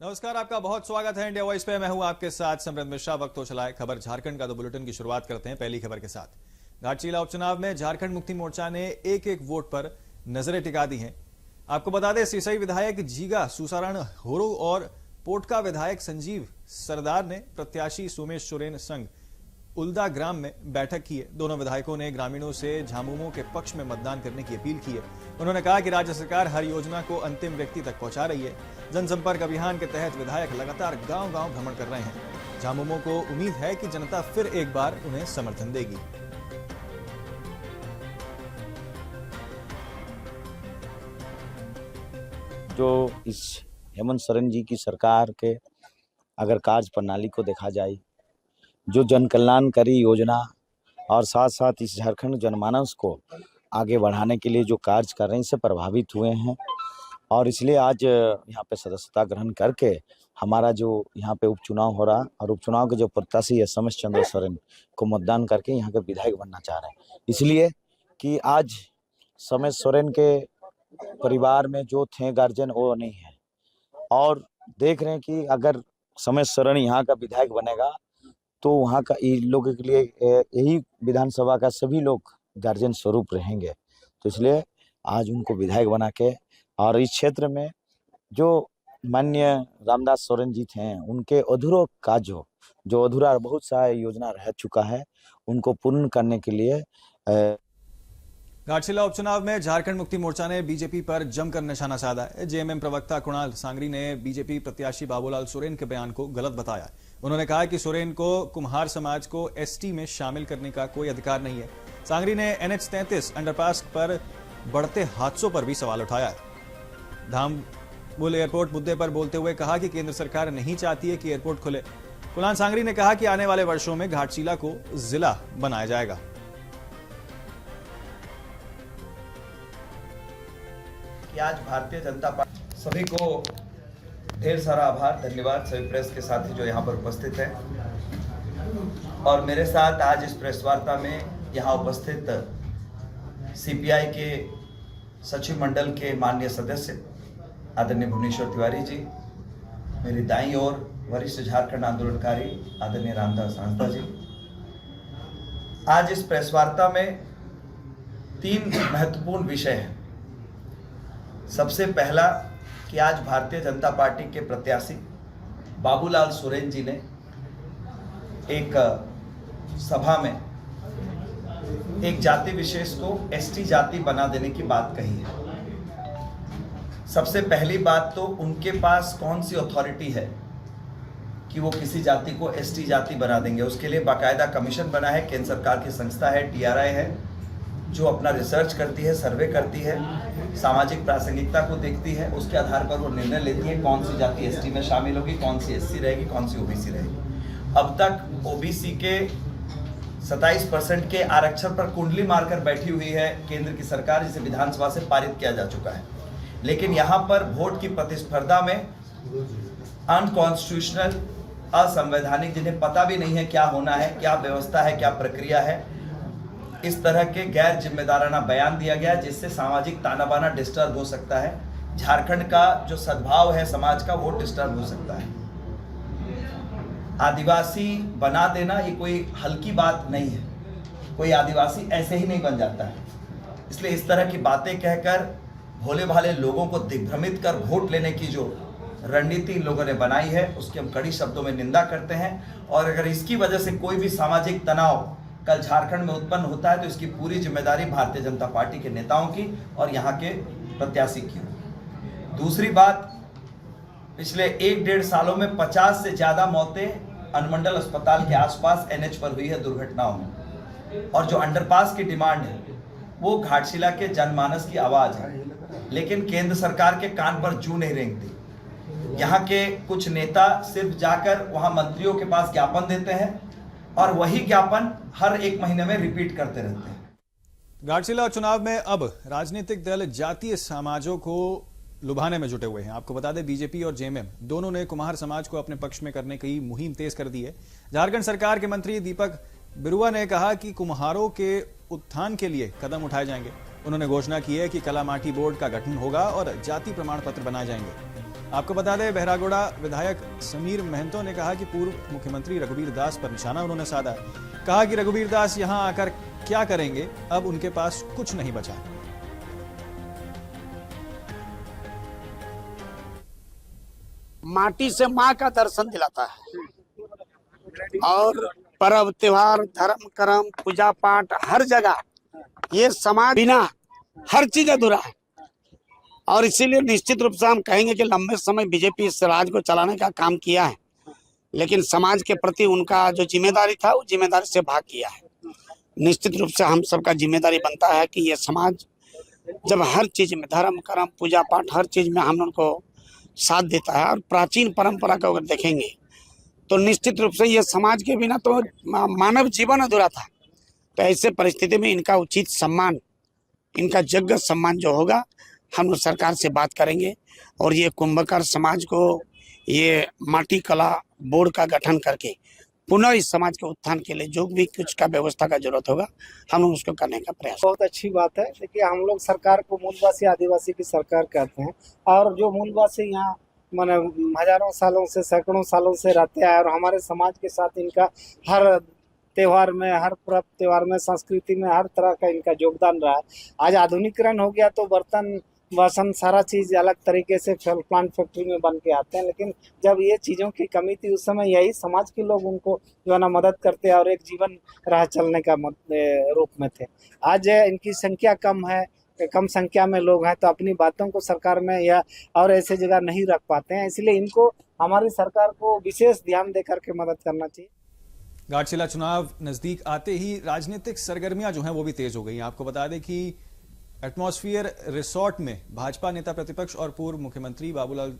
नमस्कार, आपका बहुत स्वागत है इंडिया वॉइस पे। मैं हूं आपके साथ समृद्ध मिश्रा। वक्त हो चला है खबर झारखंड का, तो बुलेटिन की शुरुआत करते हैं पहली खबर के साथ। घाटशिला उपचुनाव में झारखंड मुक्ति मोर्चा ने एक एक वोट पर नजरें टिका दी हैं। आपको बता दें, सिसई विधायक जीगा सुसारण होरो और पोटका विधायक संजीव सरदार ने प्रत्याशी सोमेश सोरेन संग उल्दा ग्राम में बैठक की है। दोनों विधायकों ने ग्रामीणों से झामुमो के पक्ष में मतदान करने की अपील की है। उन्होंने कहा कि राज्य सरकार हर योजना को अंतिम व्यक्ति तक पहुंचा रही है। जनसंपर्क अभियान के तहत विधायक लगातार गांव-गांव भ्रमण कर रहे हैं। झामुमो को उम्मीद है कि जनता फिर एक बार उन्हें समर्थन देगी। जो इस हेमंत सोरेन जी की सरकार के अगर कार्य प्रणाली को देखा जाए, जो जन कल्याणकारी योजना और साथ साथ इस झारखंड जनमानस को आगे बढ़ाने के लिए जो कार्य कर रहे हैं, इससे प्रभावित हुए हैं और इसलिए आज यहाँ पे सदस्यता ग्रहण करके हमारा जो यहाँ पे उपचुनाव हो रहा और उपचुनाव के जो प्रत्याशी है सोमेश चंद्र सोरेन को मतदान करके यहाँ के विधायक बनना चाह रहे हैं। इसलिए कि आज सोमेश सोरेन के परिवार में जो थे गार्जियन वो नहीं है और देख रहे हैं कि अगर सोमेश सोरेन यहाँ का विधायक बनेगा तो वहाँ का इन लोगों के लिए यही विधानसभा का सभी लोग गार्जियन स्वरूप रहेंगे। तो इसलिए आज उनको विधायक बना के और इस क्षेत्र में जो माननीय रामदास सोरेन जी थे उनके अधूरा कार्य जो अधूरा बहुत सा योजना रह चुका है उनको पूर्ण करने के लिए घाटशिला उपचुनाव में झारखंड मुक्ति मोर्चा ने बीजेपी पर जमकर निशाना साधा है। जेएमएम प्रवक्ता कुणाल सांगरी ने बीजेपी प्रत्याशी बाबूलाल सोरेन के बयान को गलत बताया। उन्होंने कहा कि सोरेन को कुम्हार समाज को एसटी में शामिल करने का कोई अधिकार नहीं है। सांगरी ने NH-33 अंडरपास पर बढ़ते हादसों पर भी सवाल उठाया है। धामबुल एयरपोर्ट मुद्दे पर बोलते हुए कहा कि केंद्र सरकार नहीं चाहती है कि एयरपोर्ट खुले। कुणाल सांगरी ने कहा कि आने वाले वर्षों में घाटशिला को जिला बनाया जाएगा। कि आज भारतीय जनता पार्टी सभी को ढेर सारा आभार, धन्यवाद सभी प्रेस के साथी जो यहाँ पर उपस्थित हैं। और मेरे साथ आज इस प्रेस वार्ता में यहाँ उपस्थित सीपीआई के सचिव मंडल के माननीय सदस्य आदरणीय भुवनेश्वर तिवारी जी, मेरी दाईं ओर वरिष्ठ झारखंड आंदोलनकारी आदरणीय रामदास सांसदा जी। आज इस प्रेस वार्ता में 3 महत्वपूर्ण विषय हैं। सबसे पहला कि आज भारतीय जनता पार्टी के प्रत्याशी बाबूलाल सोरेन जी ने एक सभा में एक जाति विशेष को एसटी जाति बना देने की बात कही है। सबसे पहली बात तो उनके पास कौन सी अथॉरिटी है कि वो किसी जाति को एसटी जाति बना देंगे। उसके लिए बाकायदा कमीशन बना है, केंद्र सरकार की संस्था है, TRI है, जो अपना रिसर्च करती है, सर्वे करती है, सामाजिक प्रासंगिकता को देखती है, उसके आधार पर वो निर्णय लेती है कौन सी जाति एसटी में शामिल होगी, कौन सी एससी रहेगी, कौन सी ओबीसी रहेगी। अब तक ओबीसी के 27% के आरक्षण पर कुंडली मारकर बैठी हुई है केंद्र की सरकार, जिसे विधानसभा से पारित किया जा चुका है। लेकिन यहाँ पर वोट की प्रतिस्पर्धा में अनकॉन्स्टिट्यूशनल, असंवैधानिक, जिन्हें पता भी नहीं है क्या होना है, क्या व्यवस्था है, क्या प्रक्रिया है, इस तरह के गैर जिम्मेदाराना बयान दिया गया जिससे सामाजिक ताना बाना डिस्टर्ब हो सकता है। झारखंड का जो सद्भाव है समाज का वो डिस्टर्ब हो सकता है। आदिवासी बना देना ये कोई हल्की बात नहीं है, कोई आदिवासी ऐसे ही नहीं बन जाता है। इसलिए इस तरह की बातें कहकर भोले भाले लोगों को दिग्भ्रमित कर वोट लेने की जो रणनीति इन लोगों ने बनाई है उसकी हम कड़ी शब्दों में निंदा करते हैं। और अगर इसकी वजह से कोई भी सामाजिक तनाव कल झारखंड में उत्पन्न होता है तो इसकी पूरी जिम्मेदारी भारतीय जनता पार्टी के नेताओं की और यहाँ के प्रत्याशी की। दूसरी बात, पिछले 1-1.5 सालों में 50 से ज्यादा मौतें अनुमंडल अस्पताल के आसपास NH पर हुई है दुर्घटनाओं में। और जो अंडरपास की डिमांड है वो घाटशिला के जनमानस की आवाज है, लेकिन केंद्र सरकार के कान पर जूं नहीं रेंगती। यहाँ के कुछ नेता सिर्फ जाकर वहां मंत्रियों के पास ज्ञापन देते हैं और वही ज्ञापन हर 1 महीने में रिपीट करते रहते हैं। घाटशिला चुनाव में अब राजनीतिक दल जातीय समाजों को लुभाने में जुटे हुए हैं। आपको बता दें, बीजेपी और जेएमएम दोनों ने कुम्हार समाज को अपने पक्ष में करने की मुहिम तेज कर दी है। झारखंड सरकार के मंत्री दीपक बिरुआ ने कहा कि कुम्हारों के उत्थान के लिए कदम उठाए जाएंगे। उन्होंने घोषणा की है कि कला माटी बोर्ड का गठन होगा और जाति प्रमाण पत्र बनाए जाएंगे। आपको बता दें, बहरागोड़ा विधायक समीर महंतो ने कहा कि पूर्व मुख्यमंत्री रघुवीर दास पर निशाना उन्होंने साधा। कहा कि रघुवीर दास यहां आकर क्या करेंगे, अब उनके पास कुछ नहीं बचा। माटी से माँ का दर्शन दिलाता है और पर्व त्योहार धर्म कर्म पूजा पाठ हर जगह ये समाज बिना हर चीज अधूरा है। और इसीलिए निश्चित रूप से हम कहेंगे कि लंबे समय बीजेपी इस राज्य को चलाने का काम किया है, लेकिन समाज के प्रति उनका जो जिम्मेदारी था वो जिम्मेदारी से भाग किया है। निश्चित रूप से हम सबका जिम्मेदारी बनता है कि ये समाज जब हर चीज में धर्म कर्म पूजा पाठ हर चीज में हम उनको साथ देता है और प्राचीन परंपरा को अगर देखेंगे तो निश्चित रूप से ये समाज के बिना तो मानव जीवन अधूरा था। तो ऐसे परिस्थिति में इनका उचित सम्मान, इनका जगह सम्मान जो होगा हम सरकार से बात करेंगे और ये कुंभकार समाज को ये माटी कला बोर्ड का गठन करके पुनः इस समाज के उत्थान के लिए जो भी कुछ का व्यवस्था का जरूरत होगा हम उसको करने का प्रयास। बहुत अच्छी बात है। देखिए, हम लोग सरकार को मूलवासी आदिवासी की सरकार कहते हैं और जो मूलवासी यहाँ माने हजारों सालों से सैकड़ों सालों से रहते हैं और हमारे समाज के साथ इनका हर त्योहार में, हर पर्व त्योहार में, संस्कृति में हर तरह का इनका योगदान रहा है। आज आधुनिकीकरण हो गया तो बर्तन वासन सारा चीज़ अलग तरीके से प्लांट फैक्ट्री में बन के आते हैं, लेकिन जब ये चीज़ों की कमी थी उस समय यही समाज के लोग उनको जो है ना मदद करते और एक जीवन राह चलने का रूप में थे। आज इनकी संख्या कम है, कम संख्या में लोग हैं तो अपनी बातों को सरकार में या और ऐसे जगह नहीं रख पाते हैं, इसलिए इनको हमारी सरकार को विशेष ध्यान दे करके मदद करना चाहिए। घाटशिला चुनाव नजदीक आते ही राजनीतिक सरगर्मियां जो हैं वो भी तेज हो गई हैं। आपको बता दें कि एटमॉस्फेयर रिसोर्ट में भाजपा नेता प्रतिपक्ष और पूर्व मुख्यमंत्री बाबूलाल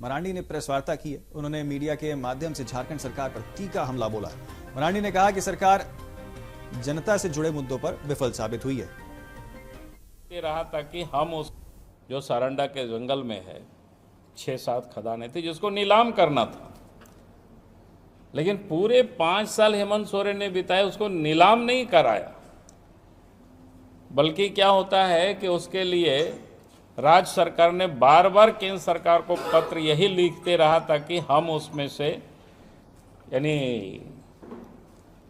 मरांडी ने प्रेस वार्ता की है। उन्होंने मीडिया के माध्यम से झारखंड सरकार पर तीखा हमला बोला है। मरांडी ने कहा कि सरकार जनता से जुड़े मुद्दों पर विफल साबित हुई है। रहा था कि हम उस जो सारंडा के जंगल में है 6-7 खदानें थी जिसको नीलाम करना था, लेकिन पूरे 5 साल हेमंत सोरेन ने बिताए उसको नीलाम नहीं कराया, बल्कि क्या होता है कि उसके लिए राज्य सरकार ने बार बार केंद्र सरकार को पत्र यही लिखते रहा ताकि हम उसमें से यानी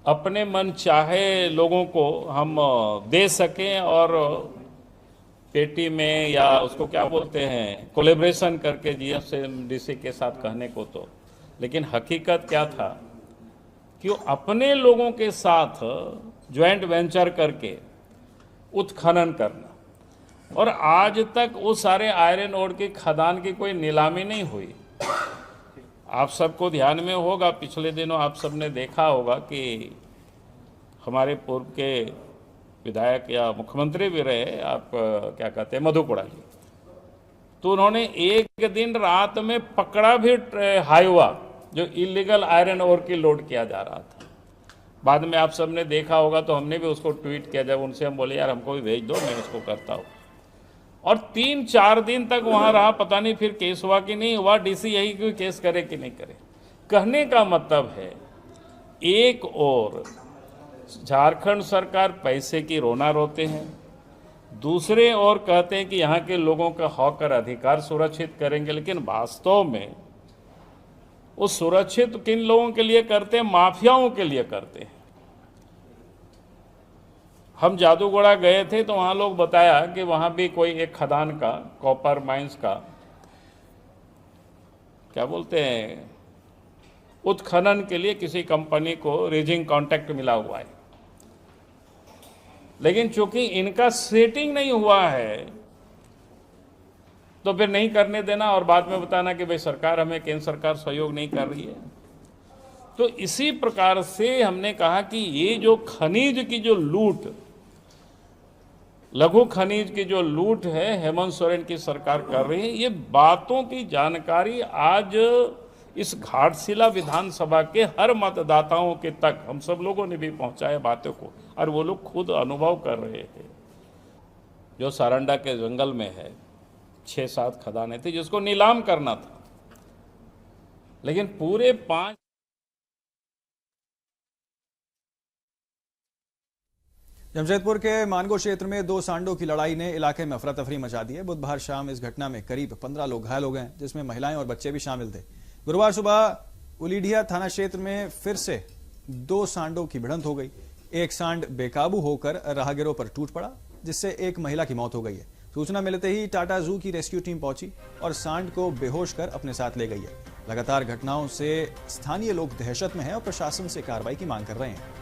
अपने मन चाहे लोगों को हम दे सकें और पेटी में या उसको क्या बोलते हैं कोलैबोरेशन करके जीएसएमडीसी के साथ कहने को तो, लेकिन हकीकत क्या था कि वो अपने लोगों के साथ ज्वाइंट वेंचर करके उत्खनन करना, और आज तक वो सारे आयरन ओर की खदान की कोई नीलामी नहीं हुई। आप सबको ध्यान में होगा, पिछले दिनों आप सबने देखा होगा कि हमारे पूर्व के विधायक या मुख्यमंत्री भी रहे, आप क्या कहते हैं मधुपुरा जी, तो उन्होंने एक दिन रात में पकड़ा भी हाईवा जो इलीगल आयरन ओर की लोड किया जा रहा था। बाद में आप सबने देखा होगा तो हमने भी उसको ट्वीट किया, जब उनसे हम बोले यार हमको भी भेज दो, मैं उसको करता हूँ। और 3-4 दिन तक वहाँ रहा, पता नहीं फिर केस हुआ कि नहीं हुआ, डीसी यही कोई केस करे कि नहीं करे। कहने का मतलब है एक और झारखंड सरकार पैसे की रोना रोते हैं, दूसरे ओर कहते हैं कि यहाँ के लोगों का हक और अधिकार सुरक्षित करेंगे, लेकिन वास्तव में वो सुरक्षित किन लोगों के लिए करते हैं? माफियाओं के लिए करते हैं। हम जादूगोड़ा गए थे तो वहाँ लोग बताया कि वहाँ भी कोई एक खदान का कॉपर माइंस का क्या बोलते हैं उत्खनन के लिए किसी कंपनी को रीजिंग कॉन्ट्रैक्ट मिला हुआ है, लेकिन चूंकि इनका सेटिंग नहीं हुआ है तो फिर नहीं करने देना और बाद में बताना कि भाई सरकार हमें केंद्र सरकार सहयोग नहीं कर रही है। तो इसी प्रकार से हमने कहा कि ये जो खनिज की जो लूट, लघु खनिज की जो लूट है हेमंत सोरेन की सरकार कर रही है, ये बातों की जानकारी आज इस घाटशिला विधानसभा के हर मतदाताओं के तक हम सब लोगों ने भी पहुंचाया बातों को, और वो लोग खुद अनुभव कर रहे हैं। जो सारंडा के जंगल में है 6-7 खदानें थी जिसको नीलाम करना था, लेकिन पूरे 5 जमशेदपुर के मानगो क्षेत्र में दो सांडों की लड़ाई ने इलाके में अफरा तफरी मचा दी है। बुधवार शाम इस घटना में करीब 15 लोग घायल हो गए, जिसमें महिलाएं और बच्चे भी शामिल थे। गुरुवार सुबह उलीढ़िया थाना क्षेत्र में फिर से दो सांडों की भिड़ंत हो गई। एक सांड बेकाबू होकर राहगीरों पर टूट पड़ा, जिससे एक महिला की मौत हो गई है। सूचना मिलते ही टाटा जू की रेस्क्यू टीम पहुंची और सांड को बेहोश कर अपने साथ ले गई है। लगातार घटनाओं से स्थानीय लोग दहशत में हैं और प्रशासन से कार्रवाई की मांग कर रहे हैं।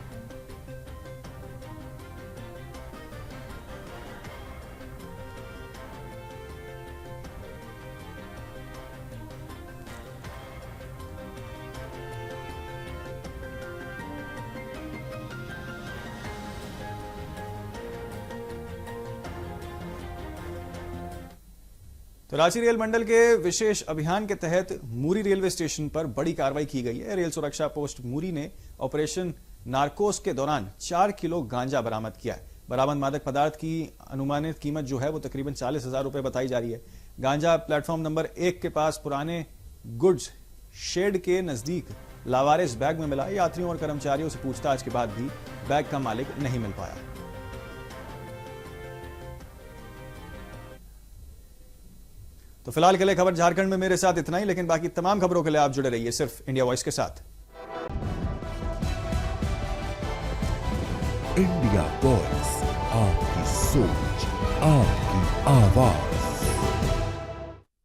तो रांची रेल मंडल के विशेष अभियान के तहत मूरी रेलवे स्टेशन पर बड़ी कार्रवाई की गई है। रेल सुरक्षा पोस्ट मूरी ने ऑपरेशन नारकोस के दौरान 4 किलो गांजा बरामद किया है। बरामद मादक पदार्थ की अनुमानित कीमत जो है वो तकरीबन 40,000 रुपए बताई जा रही है। गांजा प्लेटफॉर्म नंबर 1 के पास पुराने गुड्स शेड के नजदीक लावारिस बैग में मिला। यात्रियों और कर्मचारियों से पूछताछ के बाद भी बैग का मालिक नहीं मिल पाया। तो फिलहाल के लिए खबर झारखंड में मेरे साथ इतना ही, लेकिन बाकी तमाम खबरों के लिए आप जुड़े रहिए सिर्फ इंडिया वॉइस के साथ। इंडिया वॉइस, आपकी सोच, आपकी आवाज।